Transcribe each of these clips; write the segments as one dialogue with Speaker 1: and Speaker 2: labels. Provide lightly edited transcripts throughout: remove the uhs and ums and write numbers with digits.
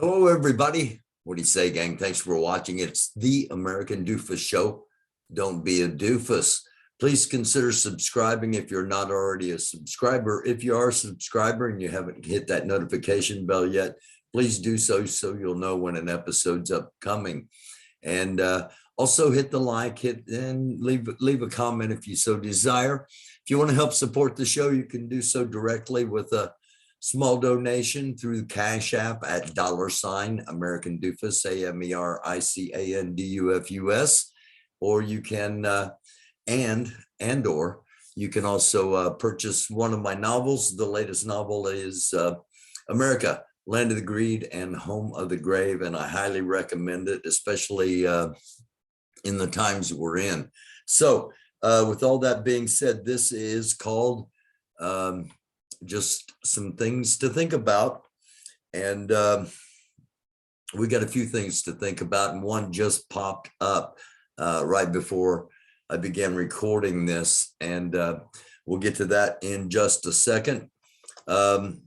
Speaker 1: Hello, everybody. What do you say, gang? Thanks for watching. It's the American Doofus Show. Don't be a doofus. Please consider subscribing if you're not already a subscriber. If you are a subscriber and you haven't hit that notification bell yet, please do so you'll know when an episode's upcoming. And also hit the like, and leave a comment if you so desire. If you want to help support the show, you can do so directly with a small donation through Cashapp at $American Doofus, AMERICANDUFUS, or you can or you can also purchase one of my novels. The latest novel is America, Land of the Greed and Home of the Grave, and I highly recommend it, especially in the times we're in. So with all that being said, this is called just some things to think about, and we got a few things to think about, and one just popped up right before I began recording this, and we'll get to that in just a second. Let's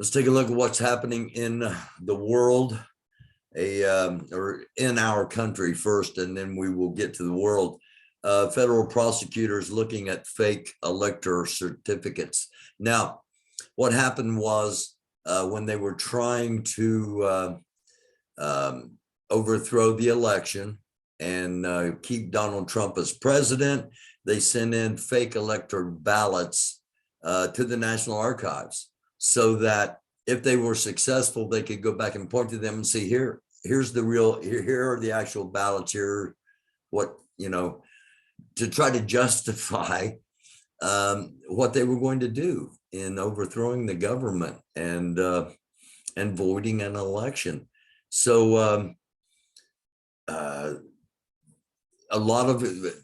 Speaker 1: take a look at what's happening in the world, or in our country first, and then we will get to the world. Federal prosecutors looking at fake elector certificates. Now, what happened was when they were trying to overthrow the election and keep Donald Trump as president, they sent in fake elector ballots to the National Archives, so that if they were successful, they could go back and point to them and see, here's the real, here are the actual ballots, here, what, to try to justify what they were going to do in overthrowing the government and voiding an election. So a lot of it,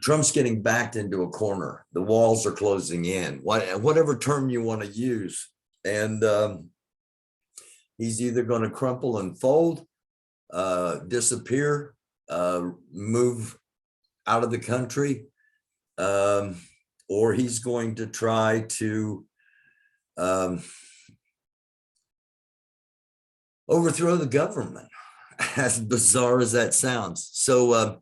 Speaker 1: Trump's getting backed into a corner. The walls are closing in, whatever term you want to use. And he's either going to crumple and fold, disappear, move out of the country, or he's going to try to overthrow the government, as bizarre as that sounds. So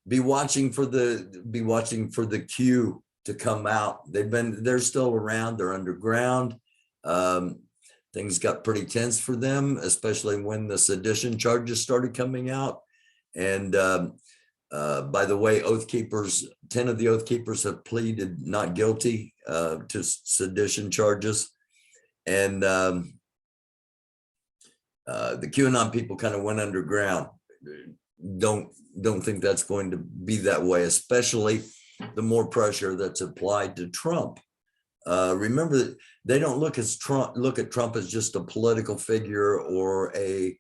Speaker 1: be watching for the queue to come out. They're still around, they're underground. Things got pretty tense for them, especially when the sedition charges started coming out. And by the way, Oath Keepers, 10 of the Oath Keepers have pleaded not guilty to sedition charges. And the QAnon people kind of went underground. Don't think that's going to be that way, especially the more pressure that's applied to Trump. Remember that they don't look at Trump as just a political figure or they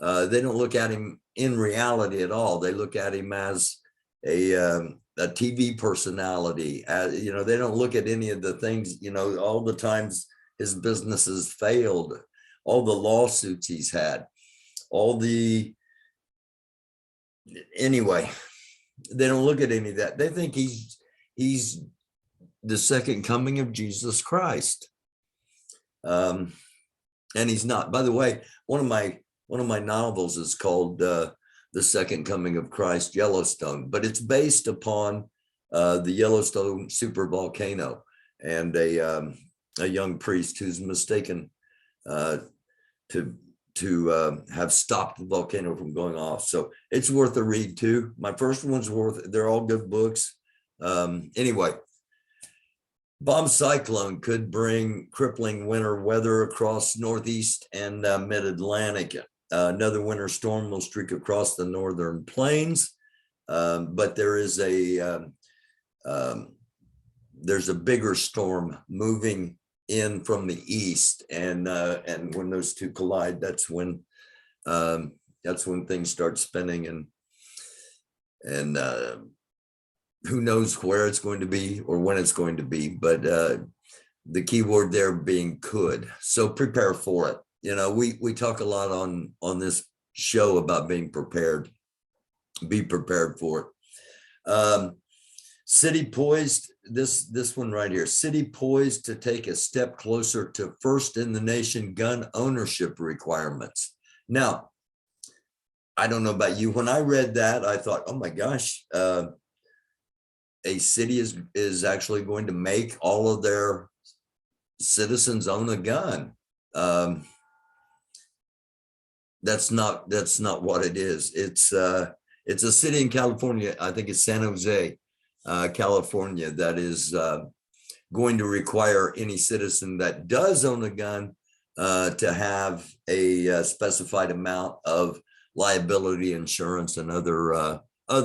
Speaker 1: don't look at him in reality at all. They look at him as a TV personality. They don't look at any of the things, all the times his businesses failed, all the lawsuits he's had, anyway, they don't look at any of that. They think he's the second coming of Jesus Christ. And he's not. By the way, one of my novels is called The Second Coming of Christ, Yellowstone, but it's based upon the Yellowstone super volcano and a young priest who's mistaken to have stopped the volcano from going off. So it's worth a read too. My first one's they're all good books. Anyway, bomb cyclone could bring crippling winter weather across Northeast and mid-Atlantic. Another winter storm will streak across the northern plains, but there's a bigger storm moving in from the east, and when those two collide, that's when things start spinning, and who knows where it's going to be or when it's going to be, but the key word there being could. So prepare for it. We talk a lot on this show about being prepared. Be prepared for it. City poised, this one right here, city poised to take a step closer to first in the nation gun ownership requirements. Now, I don't know about you. When I read that, I thought, oh my gosh, a city is actually going to make all of their citizens own a gun. That's not what it is. It's a city in California. I think it's San Jose, California, that is going to require any citizen that does own a gun to have a specified amount of liability insurance and other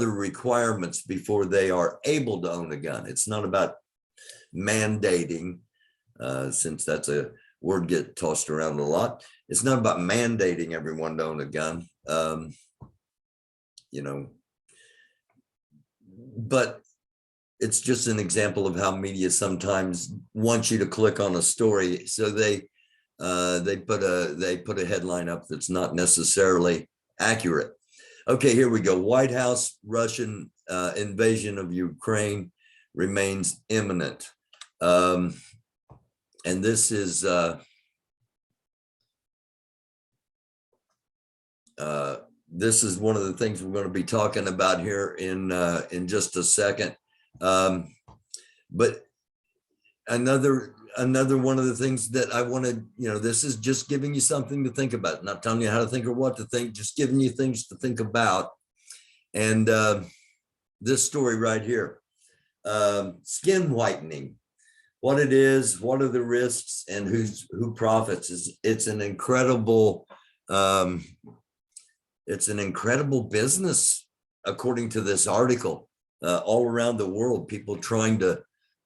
Speaker 1: requirements before they are able to own a gun. It's not about mandating, since that's a word get tossed around a lot. It's not about mandating everyone to own a gun, you know, but it's just an example of how media sometimes wants you to click on a story. So they put a headline up that's not necessarily accurate. Okay, here we go. White House, Russian invasion of Ukraine remains imminent. And this is one of the things we're going to be talking about here in just a second. But another one of the things that I wanted, this is just giving you something to think about, not telling you how to think or what to think, just giving you things to think about. And this story right here, skin whitening, what it is, what are the risks, and who profits. It's an incredible business, according to this article. All around the world, people trying to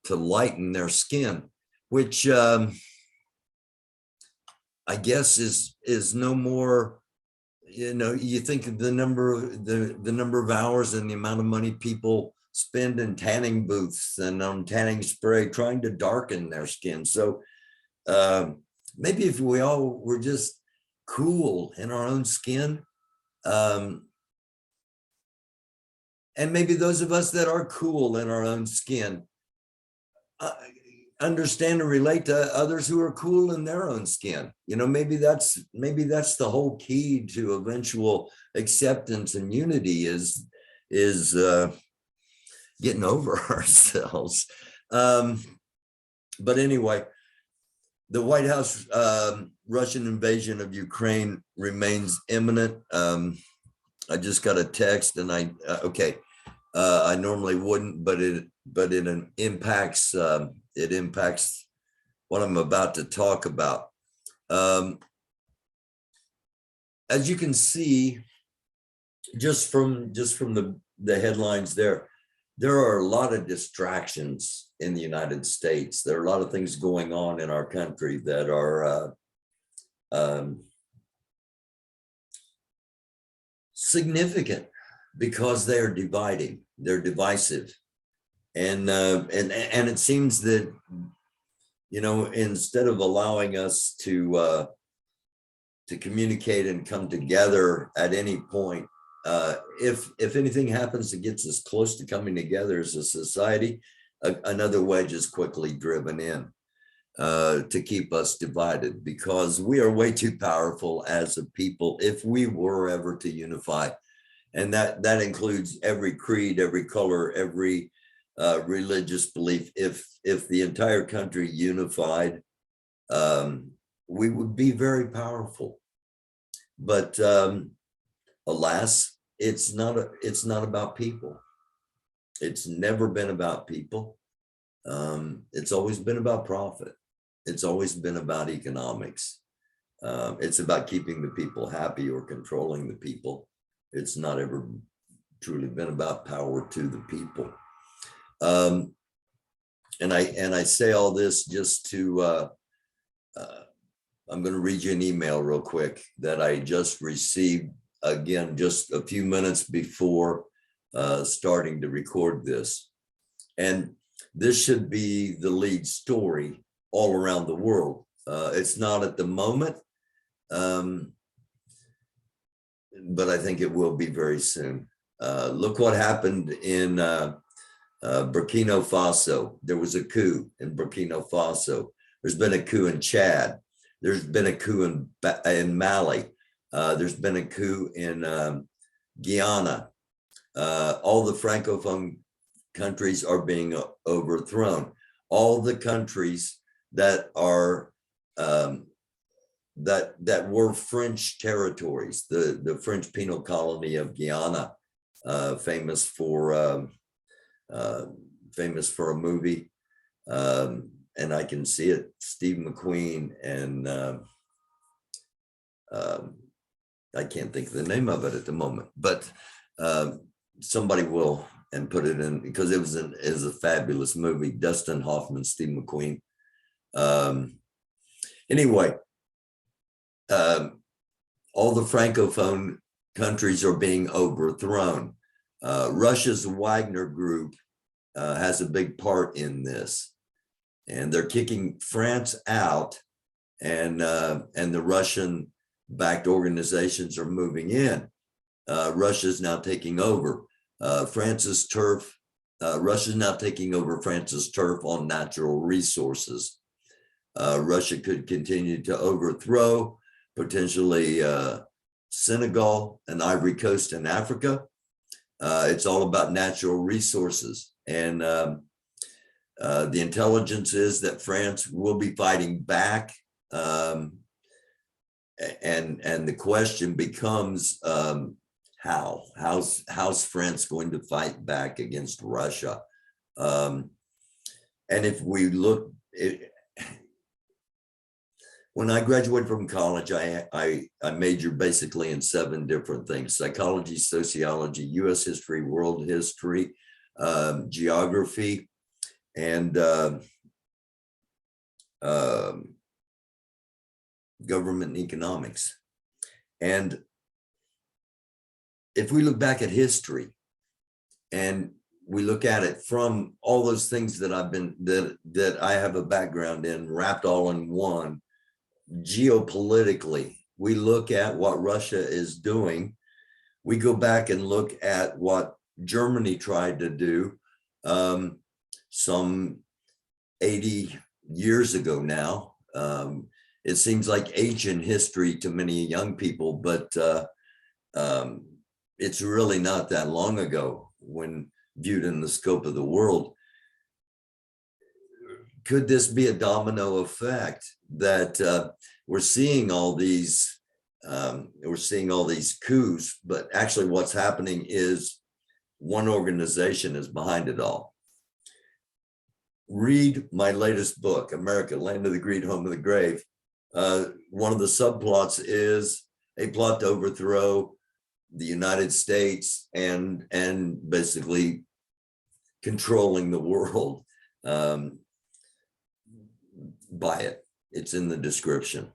Speaker 1: lighten their skin, which I guess is no more. You think of the number of hours and the amount of money people spend in tanning booths and on tanning spray trying to darken their skin. So maybe if we all were just cool in our own skin, and maybe those of us that are cool in our own skin understand and relate to others who are cool in their own skin. Maybe that's the whole key to eventual acceptance and unity is getting over ourselves. But anyway, the White House Russian invasion of Ukraine remains imminent. I just got a text, and I normally wouldn't, but it impacts what I'm about to talk about. As you can see, just from the headlines there are a lot of distractions in the United States. There are a lot of things going on in our country that are significant because they're dividing, they're divisive. And it seems that, instead of allowing us to communicate and come together at any point, if anything happens that gets us close to coming together as a society, another wedge is quickly driven in to keep us divided, because we are way too powerful as a people if we were ever to unify. And that includes every creed, every color, every religious belief. If the entire country unified, we would be very powerful. But alas, it's not about people. It's never been about people. It's always been about profit. It's always been about economics. It's about keeping the people happy or controlling the people. It's not ever truly been about power to the people. And I say all this just to, I'm going to read you an email real quick that I just received, again, just a few minutes before starting to record this. And this should be the lead story all around the world. It's not at the moment, but I think it will be very soon. Look what happened in Burkina Faso, there was a coup in Burkina Faso. There's been a coup in Chad. There's been a coup in Mali. There's been a coup in Guyana. All the Francophone countries are being overthrown. All the countries that are that were French territories, the French penal colony of Guyana, famous for a movie, and I can see it. Steve McQueen and I can't think of the name of it at the moment, but somebody will and put it in because it was a fabulous movie. Dustin Hoffman, Steve McQueen. Anyway, all the Francophone countries are being overthrown. Russia's Wagner group has a big part in this, and they're kicking France out, and the Russian-backed organizations are moving in. Russia's now taking over France's turf. Russia's now taking over France's turf on natural resources. Russia could continue to overthrow potentially Senegal and Ivory Coast in Africa. It's all about natural resources. And the intelligence is that France will be fighting back. And the question becomes, how's France going to fight back against Russia? And if we look, when I graduated from college, I majored basically in 7 different things: psychology, sociology, US history, world history, geography, and government and economics. And if we look back at history and we look at it from all those things that that I have a background in, wrapped all in one, geopolitically, we look at what Russia is doing. We go back and look at what Germany tried to do some 80 years ago now. It seems like ancient history to many young people, but it's really not that long ago when viewed in the scope of the world. Could this be a domino effect that we're seeing all these coups, but actually what's happening is one organization is behind it all? Read my latest book, America, Land of the Greed, Home of the Grave. One of the subplots is a plot to overthrow the United States and basically controlling the world by it. It's in the description.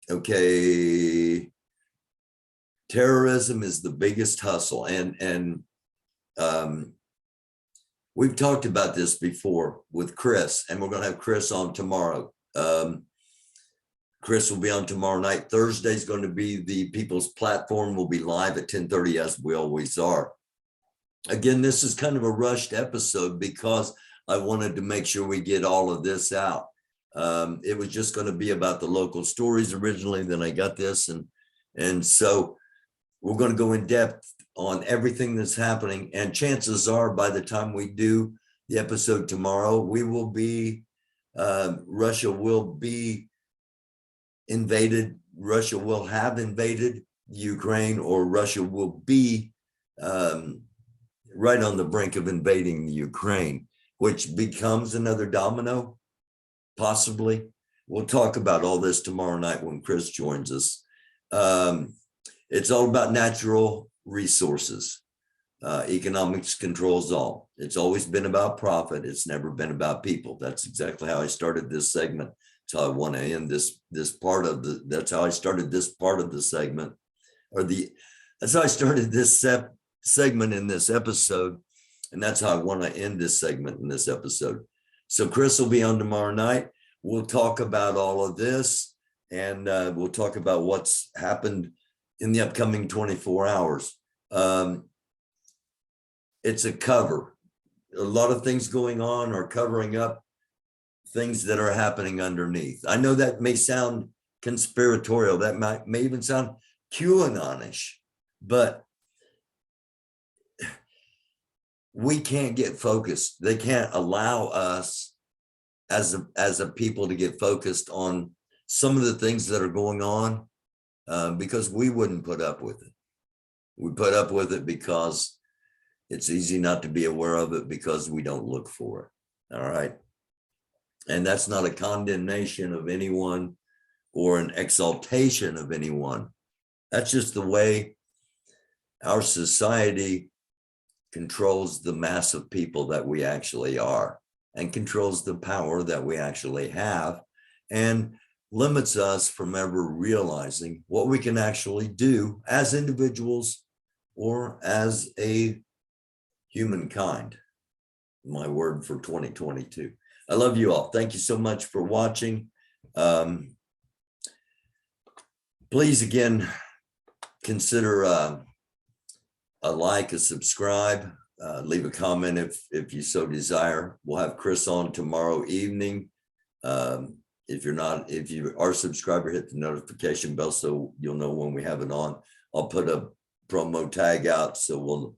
Speaker 1: Okay. Terrorism is the biggest hustle. And we've talked about this before with Chris, and we're going to have Chris on tomorrow. Chris will be on tomorrow night. Thursday is going to be the People's Platform. We'll be live at 10:30 as we always are. Again, this is kind of a rushed episode because I wanted to make sure we get all of this out. It was just going to be about the local stories originally, then I got this. And so we're going to go in depth on everything that's happening. And chances are by the time we do the episode tomorrow, we will be, Russia will be invaded. Russia will have invaded Ukraine, or Russia will be right on the brink of invading the Ukraine, which becomes another domino, possibly. We'll talk about all this tomorrow night when Chris joins us. It's all about natural resources. Economics controls all. It's always been about profit. It's never been about people. That's exactly how I started this segment. That's how I want to end this part of the, that's how I started this part of the segment, that's how I started this segment in this episode. And that's how I want to end this segment in this episode. So Chris will be on tomorrow night. We'll talk about all of this, and we'll talk about what's happened in the upcoming 24 hours. it's a cover. A lot of things going on are covering up things that are happening underneath. I know that may sound conspiratorial, that may even sound QAnonish, but we can't get focused. They can't allow us as a people to get focused on some of the things that are going on, because we wouldn't put up with it. We put up with it because it's easy not to be aware of it, because we don't look for it. All right. And that's not a condemnation of anyone or an exaltation of anyone. That's just the way our society controls the mass of people that we actually are, and controls the power that we actually have, and limits us from ever realizing what we can actually do as individuals or as a humankind. My word for 2022. I love you all. Thank you so much for watching. Please, again, consider a like, a subscribe, leave a comment if you so desire. We'll have Chris on tomorrow evening. If you are a subscriber, hit the notification bell so you'll know when we have it on. I'll put a promo tag out so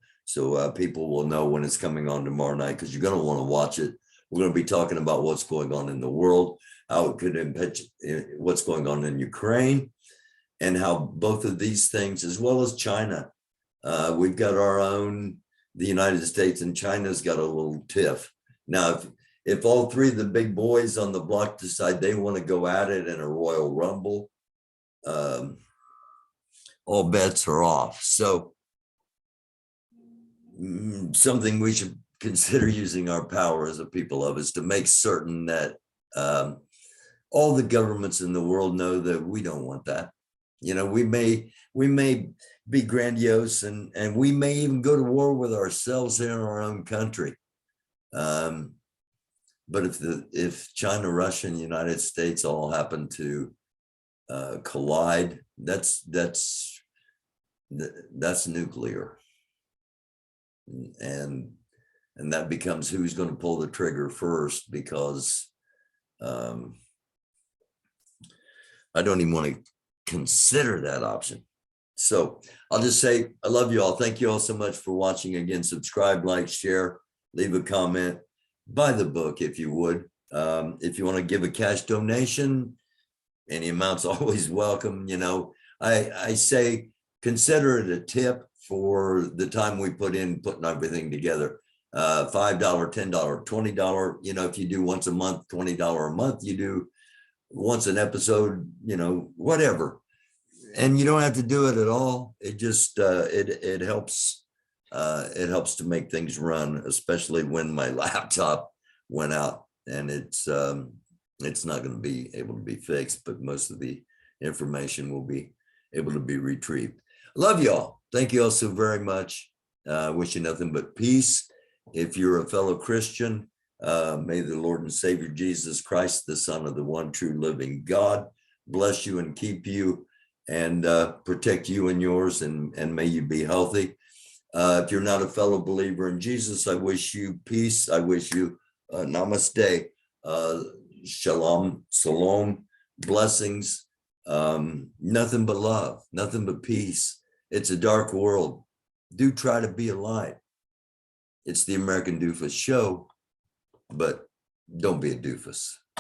Speaker 1: people will know when it's coming on tomorrow night, because you're going to want to watch it. We're going to be talking about what's going on in the world, how it could impact what's going on in Ukraine, and how both of these things, as well as China, we've got our own, the United States and China's got a little tiff. Now, if all three of the big boys on the block decide they want to go at it in a Royal Rumble, all bets are off. So something we should consider using our power as a people of is to make certain that all the governments in the world know that we don't want that. You know, we may be grandiose, and we may even go to war with ourselves here in our own country. But if China, Russia, and the United States all happen to collide, that's nuclear, and that becomes who's going to pull the trigger first, because I don't even want to consider that option. So I'll just say, I love you all. Thank you all so much for watching. Again, subscribe, like, share, leave a comment, buy the book if you would. If you want to give a cash donation, any amount's always welcome. You know, I say consider it a tip for the time we put in putting everything together. $5, $10, $20. You know, if you do once a month, $20 a month, you do once an episode, you know, whatever. And you don't have to do it at all. It just it helps. It helps to make things run, especially when my laptop went out, and it's not going to be able to be fixed, but most of the information will be able to be retrieved. Love you all. Thank you all so very much. Wish you nothing but peace. If you're a fellow Christian, may the Lord and Savior Jesus Christ, the Son of the one true living God, bless you and keep you, and protect you and yours, and may you be healthy. If you're not a fellow believer in Jesus, I wish you peace. I wish you namaste, shalom, salom, blessings, nothing but love, nothing but peace. It's a dark world. Do try to be a light. It's the American Doofus Show, but don't be a doofus.